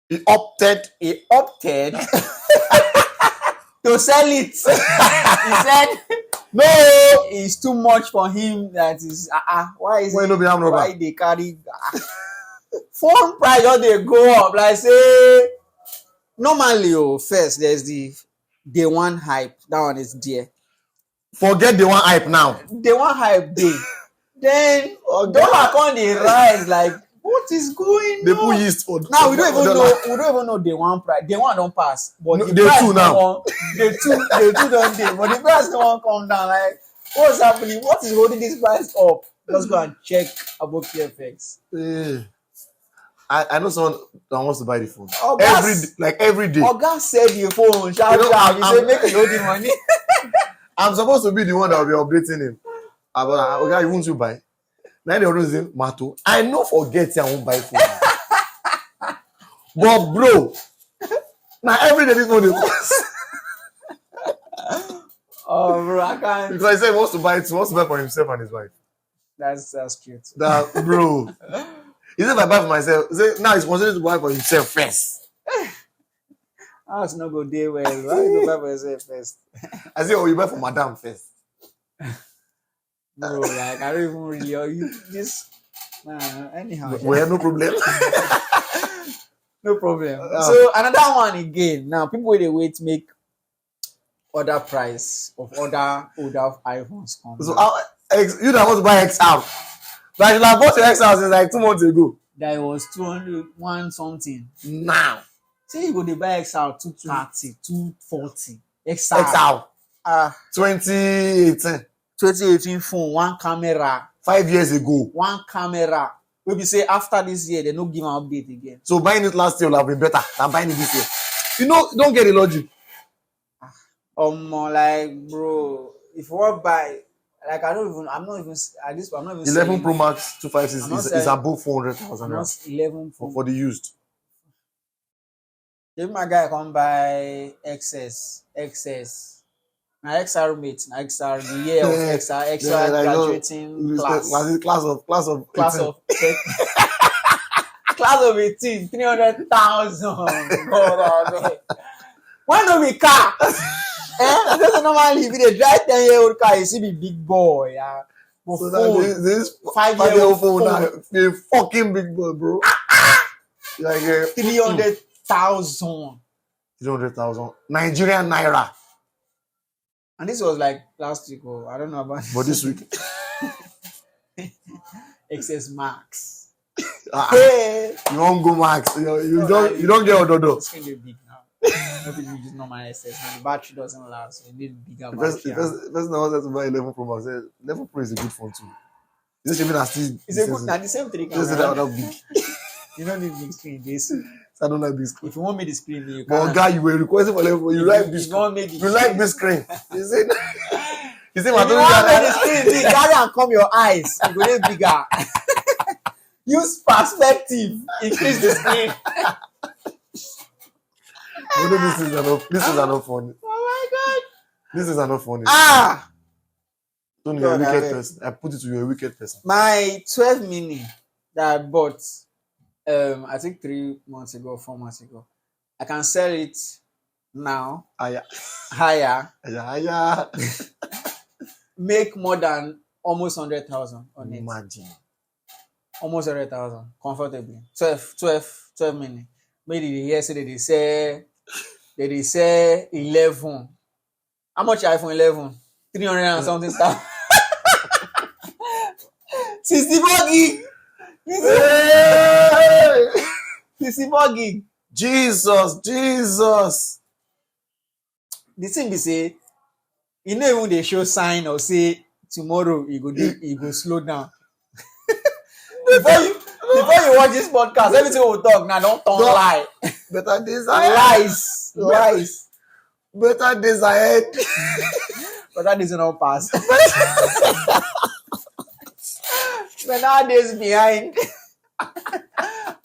Speaker 1: He opted
Speaker 2: he opted to sell it. He said,
Speaker 1: no.
Speaker 2: it's too much for him. That is, why they carry phone price or they go up? Like, say, normally, first, there's the day one hype. That one is there.
Speaker 1: Forget the one hype now.
Speaker 2: Day one hype day. Then, dollar on the rise. Like, what is going on?
Speaker 1: They put yeast for
Speaker 2: now. We don't even know day one price. Day one don't pass, but the
Speaker 1: day
Speaker 2: price
Speaker 1: two now.
Speaker 2: Day two don't day, but the price no one come down. Like, what's happening? What is holding this price up? Let's go and check about PFX.
Speaker 1: I know someone that wants to buy the phone. Every day.
Speaker 2: Oga said the phone. Shout. He said make you hold the money.
Speaker 1: I'm supposed to be the one that will be updating him. But okay, won't you buy? Now the other is Mato. I know forget I won't buy phone. But bro, now every day this phone is cost.
Speaker 2: Oh bro, I can't.
Speaker 1: Because he said he wants to buy it. He wants to buy for himself and his wife.
Speaker 2: That's cute.
Speaker 1: That bro. He said if I buy for myself, he said now he's considering to buy for himself first.
Speaker 2: That's not go day well. Why you go buy for yourself first?
Speaker 1: I said, you buy for madam first.
Speaker 2: Bro, like I don't even really you just anyhow.
Speaker 1: Well, no problem.
Speaker 2: No problem. So another one again. Now people will wait make other price of other older iPhones come.
Speaker 1: So you that want to buy XR. Like you have bought your XR since like 2 months ago.
Speaker 2: That was 201 something.
Speaker 1: Now.
Speaker 2: Say you go to buy XR 230, 240. XR. 2018 phone, one camera.
Speaker 1: 5 years ago.
Speaker 2: One camera. Maybe say after this year, they don't give an update again.
Speaker 1: So buying it last year will have been better than buying it this year. You know, don't get the logic.
Speaker 2: Like bro, if you want to buy, like I'm not even
Speaker 1: 11 Pro Max 256 is above 400,000.
Speaker 2: Not 11
Speaker 1: for the used.
Speaker 2: If my guy come buy XS. My XR roommate, XR, the year of XR graduating
Speaker 1: class of
Speaker 2: class of 18, 300,000. God, why not be car? Because normally if you drive 10-year-old car, you see the big boy. Yeah.
Speaker 1: So this 5-year-old phone now, a fucking big boy, bro. Like
Speaker 2: 300,000.
Speaker 1: 300,000 Nigerian naira.
Speaker 2: And this was like last week, I don't know about
Speaker 1: but this week.
Speaker 2: XS Max.
Speaker 1: Hey. You won't go Max. You don't get Ododo.
Speaker 2: It's going to be big now. No people use normal SS. The battery doesn't last, so you need bigger battery.
Speaker 1: The person that wanted to buy 11 Pro Max said 11 Pro is a good phone too. Is it even
Speaker 2: the same 3 cameras.
Speaker 1: That big.
Speaker 2: You don't need big screen. This.
Speaker 1: I don't like big screen.
Speaker 2: If you want me the screen, you can.
Speaker 1: But guy, you were requesting for 11 Pro. You like big screen. You like big screen. You said. If you want the
Speaker 2: screen, big, carry and come your eyes. You go get bigger. Use perspective. Increase the screen.
Speaker 1: This is enough funny.
Speaker 2: Oh my god.
Speaker 1: This is enough funny. Don't you're a wicked person. I put it to you, a wicked person.
Speaker 2: My 12 mini that I bought, I think 3 months ago, 4 months ago. I can sell it now. Higher. Make more than almost 100,000 on it.
Speaker 1: Imagine.
Speaker 2: Almost 100,000 comfortably. 12 mini. Maybe yesterday they say 11. How much iPhone 11? 300 and something stuff. 64 gig. 64 gig.
Speaker 1: Jesus.
Speaker 2: The thing be say, you know when they show sign or say tomorrow you go slow down. Before you watch this podcast, everything we talk now don't turn lie.
Speaker 1: Better days ahead.
Speaker 2: Lies.
Speaker 1: Better days ahead.
Speaker 2: But that doesn't all pass. But nowadays behind.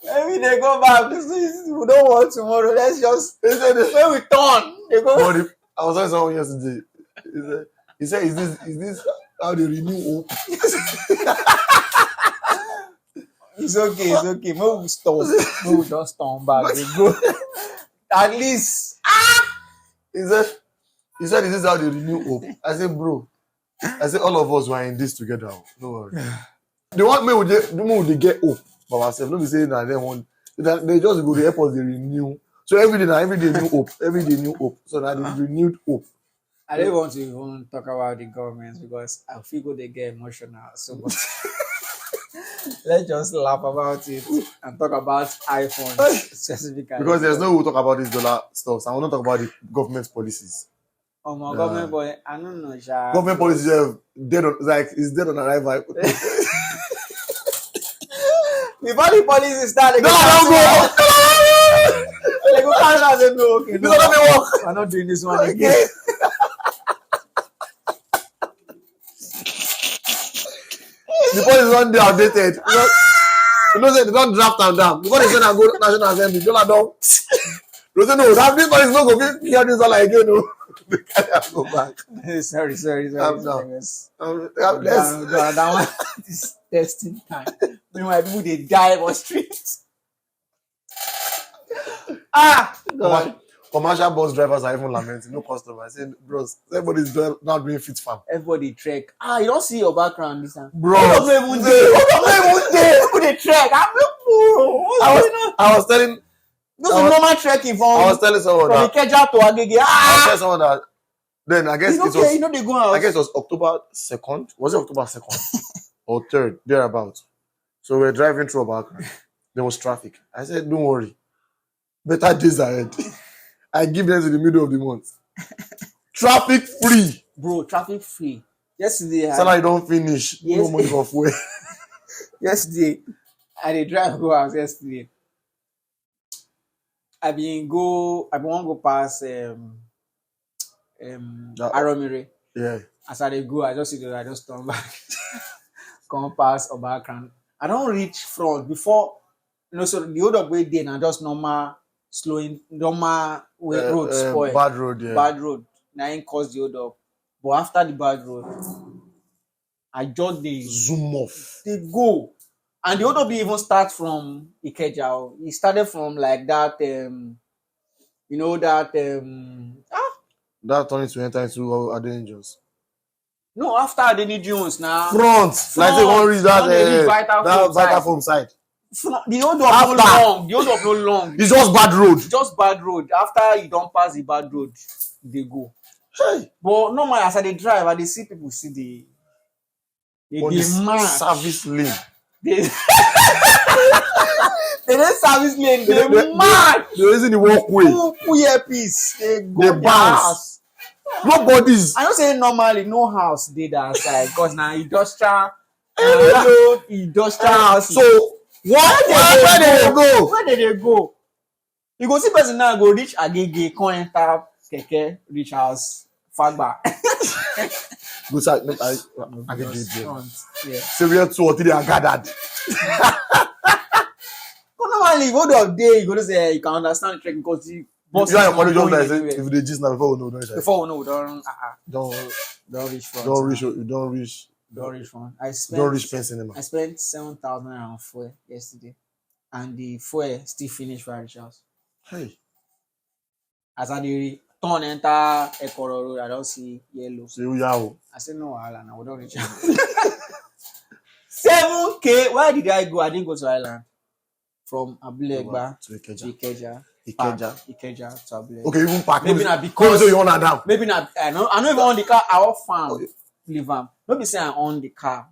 Speaker 2: Maybe they go back. We don't want tomorrow. Let's just when we turn. They go.
Speaker 1: But I was talking to someone yesterday. He said, "Is this how they renew hope?"
Speaker 2: It's okay. Maybe we stop. Maybe we just turn back. We go. At least.
Speaker 1: He said, "Is this how they renew hope?" I said, "Bro, all of us were in this together. No worry. They want me would they get hope by ourselves. Don't be saying that they want. They just go to the airport. They renew. So every day new hope. Every day new hope. So now they renewed hope.
Speaker 2: I don't want to even talk about the government because I feel they get emotional so much. Let's just laugh about it and talk about iPhone specifically.
Speaker 1: Because there's no way we'll talk about this dollar stuff. So I want to talk about the government policies.
Speaker 2: Oh my government boy, I don't know.
Speaker 1: Government policies it's dead on arrival.
Speaker 2: Before the policies start, they go They go cancel and say no. Okay,
Speaker 1: no,
Speaker 2: I'm not doing this one again.
Speaker 1: The policies on they outdated. You know, they don't draft them down. Before they send and go to National Assembly, they don't. They say no, that this one is not going to hear this all again. No, they can't go back.
Speaker 2: Sorry.
Speaker 1: Let's.
Speaker 2: That one is testing time. Meanwhile, people they die on streets. God.
Speaker 1: Commercial bus drivers are even lamenting. No customers. I said, bros, everybody's not doing fit farm.
Speaker 2: Everybody trek. You don't see your background this time.
Speaker 1: Bro,
Speaker 2: Hold on, even there. People they trek.
Speaker 1: I was telling.
Speaker 2: This is normal trekking from.
Speaker 1: I was telling someone
Speaker 2: from
Speaker 1: that.
Speaker 2: Ikeja to Agege.
Speaker 1: I was telling someone that. Then I guess it was.
Speaker 2: They go out.
Speaker 1: I guess it was October 2nd. Was it October 2nd or 3rd? Thereabouts. So we're driving through Obaka. There was traffic. I said, don't worry. Better days ahead. I give them to the middle of the month. Traffic free.
Speaker 2: Bro, traffic free. Yesterday.
Speaker 1: Salary don't finish.
Speaker 2: Yes.
Speaker 1: No money for fuel.
Speaker 2: Yesterday. I did drive go out yesterday. I want go past Aromire.
Speaker 1: Yeah.
Speaker 2: As I dey go, I just turn back. Come past Obakran. I don't reach front before. So the hold up way there now just normal way road spoil.
Speaker 1: Bad road, yeah.
Speaker 2: Bad road. Now ain't cause the hold up. But after the bad road, I just dey
Speaker 1: zoom off.
Speaker 2: They go. And the hold up even start from Ikeja. It started from like that
Speaker 1: that turning to enter into Adengers.
Speaker 2: No, after Adeni Jones now.
Speaker 1: Front. Like they won't reach that vital form side.
Speaker 2: The hold up no long.
Speaker 1: It's just bad road.
Speaker 2: Just bad road. After you don't pass the bad road, they go.
Speaker 1: Hey.
Speaker 2: But no man, as I dey drive, I dey see people see the
Speaker 1: service lane.
Speaker 2: They don't service lane. They mad.
Speaker 1: They're using the walkway.
Speaker 2: Who earpiece? They go
Speaker 1: bounce. Nobody's.
Speaker 2: I don't say normally no house did that side because now industrial house.
Speaker 1: So where did they go?
Speaker 2: Where did they go? You go see person now go reach Agege, come enter Keke, reach house, Fagba.
Speaker 1: Go side, I get it.
Speaker 2: Yeah.
Speaker 1: So we have 2 or 3 are gathered.
Speaker 2: Normally, go to day, you go to say you can understand the trek because the
Speaker 1: bus is not going anywhere. If they just now before we know,
Speaker 2: before we know, don't reach front.
Speaker 1: Don't reach
Speaker 2: front.
Speaker 1: Don't reach pen cinema.
Speaker 2: I spent 7,000 on fuel yesterday, and the fuel still finished for the house.
Speaker 1: Hey,
Speaker 2: as I turn enter Ekoro Road, I don't see yellow. I said no, Island. I don't reach. 7K. Where did I go? I didn't go to Island. From Abulegba
Speaker 1: to
Speaker 2: Ikeja. Ikeja to Abulegba.
Speaker 1: Okay, even park.
Speaker 2: Maybe not because
Speaker 1: you own down.
Speaker 2: Maybe not. I know even on the car. Our farm leave am. Not be say I own the car.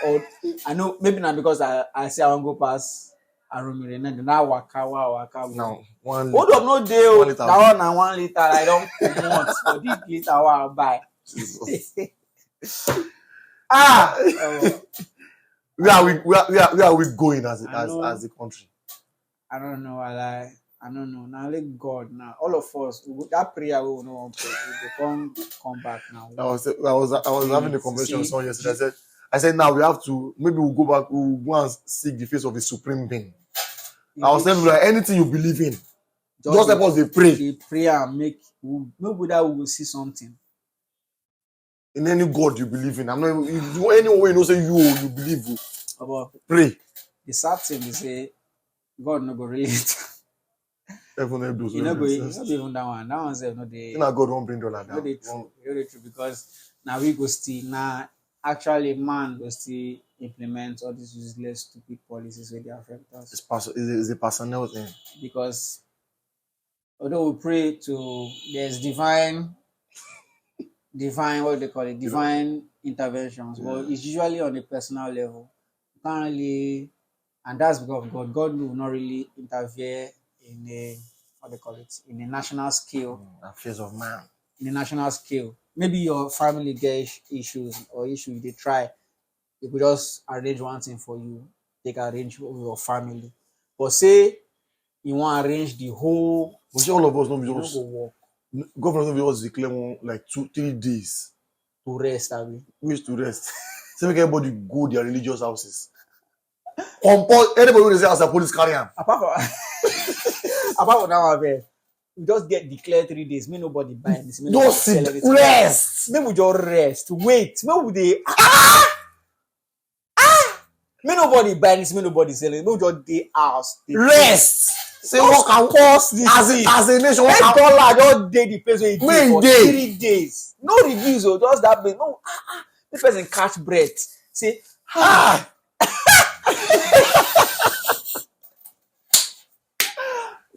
Speaker 2: Or I know maybe not because I say I want go pass Aromire. Then I waka.
Speaker 1: No, 1
Speaker 2: liter. Hold up, no deal. That one na 1 liter. I don't want for this liter I buy.
Speaker 1: where are we going as
Speaker 2: I know.
Speaker 1: a country?
Speaker 2: I don't know. I don't know. Now let God now. All of us that prayer we will not pray. We will come back now.
Speaker 1: I was having a conversation with someone yesterday. I said now we have to maybe we'll go back, we'll go and seek the face of the supreme being. I was telling people like anything you believe in, just help us pray.
Speaker 2: The prayer make maybe that we will see something.
Speaker 1: In any God you believe in. I'm not any way you know say you believe you. Pray.
Speaker 2: The sad thing is say God no go relate.
Speaker 1: Even those.
Speaker 2: You know go even that one. That one say no dey.
Speaker 1: God won't bring dollar down.
Speaker 2: Very true because now we go still now actually man go still implement all these useless stupid policies where they affect us.
Speaker 1: It's a personnel thing.
Speaker 2: Because although we pray to there's divine what they call it, divine interventions, but it's usually on a personal level. You can't really, and that's because of God. God will not really interfere in a what they call it in a national scale.
Speaker 1: Affairs of man.
Speaker 2: In a national scale. Maybe your family get issues they try. They could just arrange one thing for you. They can arrange with your family. But say you want to arrange the whole.
Speaker 1: But all of us don't be just work. Government will just declare one like 2-3 days
Speaker 2: to rest.
Speaker 1: Ways to rest. So make everybody go their religious houses. Anybody will say as a police carrier.
Speaker 2: Apart from that one, we just get declared 3 days. May nobody buy this.
Speaker 1: Don't sit. Rest.
Speaker 2: Maybe we just rest. Wait. Maybe they. May nobody buy this. May nobody sell it. Maybe just day house.
Speaker 1: Rest.
Speaker 2: Say what can cause this
Speaker 1: as a nation.
Speaker 2: $8 just day the place where you dey for 3 days. No reviews or just that big. No. The person catch breath. Say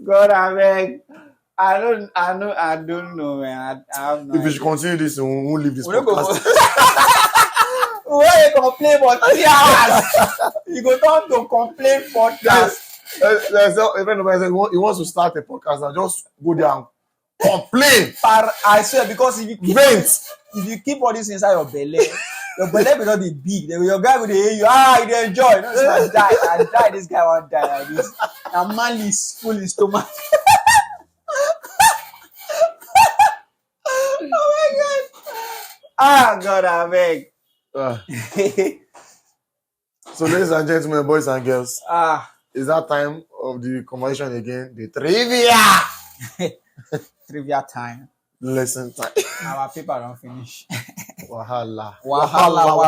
Speaker 2: God, I beg. I don't know, man. I have no
Speaker 1: If we should continue this, we won't leave this podcast.
Speaker 2: We won't complain for 3 hours. You go down to complain podcast.
Speaker 1: A friend of mine said he wants to start a podcast and just go there and complain.
Speaker 2: I swear, because if you keep all this inside your belly will not be big. Your guy will hear you. You enjoy. No, so I die. This guy won't die like this. A man is full in stomach. Oh my God. God, I beg.
Speaker 1: So, ladies and gentlemen, boys and girls, it's that time of the conversation again. The trivia.
Speaker 2: Trivia time.
Speaker 1: Lesson time.
Speaker 2: Our paper don't finish.
Speaker 1: Wahala.
Speaker 2: Wahala.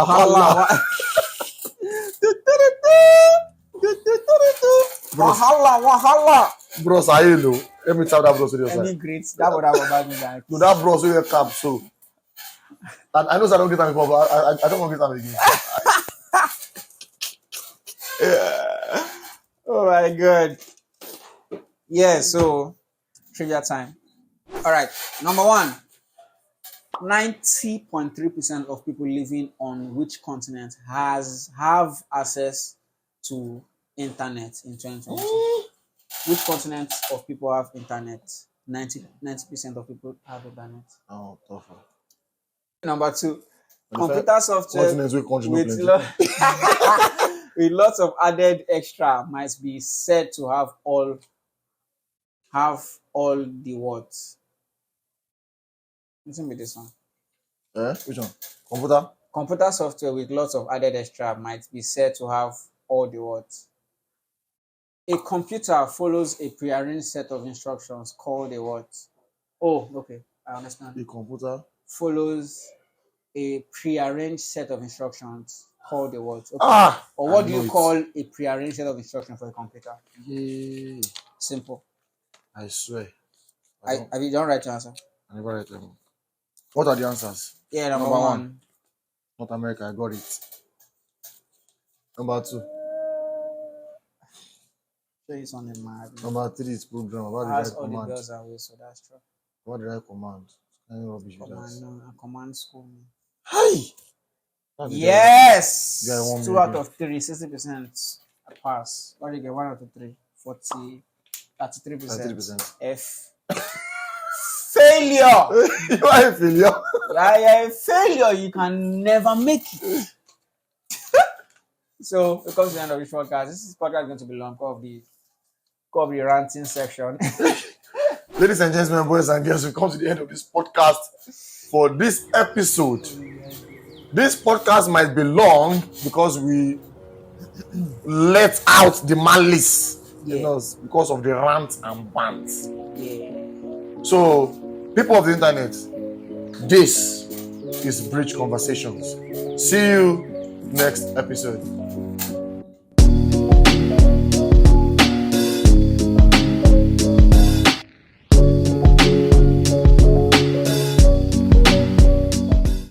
Speaker 1: Bros, are you know? Let me tell that bros to the
Speaker 2: Let me greet. That would have about me like.
Speaker 1: To that bros with a cap, so. And I know I don't get time before, but I don't want to get time again.
Speaker 2: Yeah. Oh my God. Yeah, so trivia time. All right. Number 1. 90.3% of people living on which continent have access to internet in 2022? Which continent of people have internet? 90% of people have internet.
Speaker 1: Oh, tough.
Speaker 2: Number 2. Computer software with lots of added extra might be said to have all the words. Listen to this one.
Speaker 1: Which one?
Speaker 2: Computer software with lots of added extra might be said to have all the words. A computer follows a prearranged set of instructions called a what? Oh, okay. I understand.
Speaker 1: A computer
Speaker 2: follows a prearranged set of instructions called a what? Okay. Or what do you call a prearranged set of instructions for a computer?
Speaker 1: Yeah.
Speaker 2: Simple.
Speaker 1: I swear.
Speaker 2: Have you done right to answer?
Speaker 1: I never write them. What are the answers?
Speaker 2: Yeah, number 1.
Speaker 1: North America, I got it. Number 2.
Speaker 2: It's on the map.
Speaker 1: Number 3 is program. What did I command?
Speaker 2: Girls are away, so that's true.
Speaker 1: What did I command?
Speaker 2: Command school.
Speaker 1: Hey!
Speaker 2: Yes! 2 out of 3, 60% pass. What do you get? 1 out of 3? 33%. F. Failure!
Speaker 1: You are a failure.
Speaker 2: Yeah, a failure. You can never make it. So it comes to the end of this podcast. This podcast is going to be long because of the ranting section.
Speaker 1: Ladies and gentlemen, boys and girls, we come to the end of this podcast for this episode. This podcast might be long because we let out the malice, because of the rants and bants.
Speaker 2: Yeah.
Speaker 1: So, people of the internet, this is Bridge Conversations. See you next episode.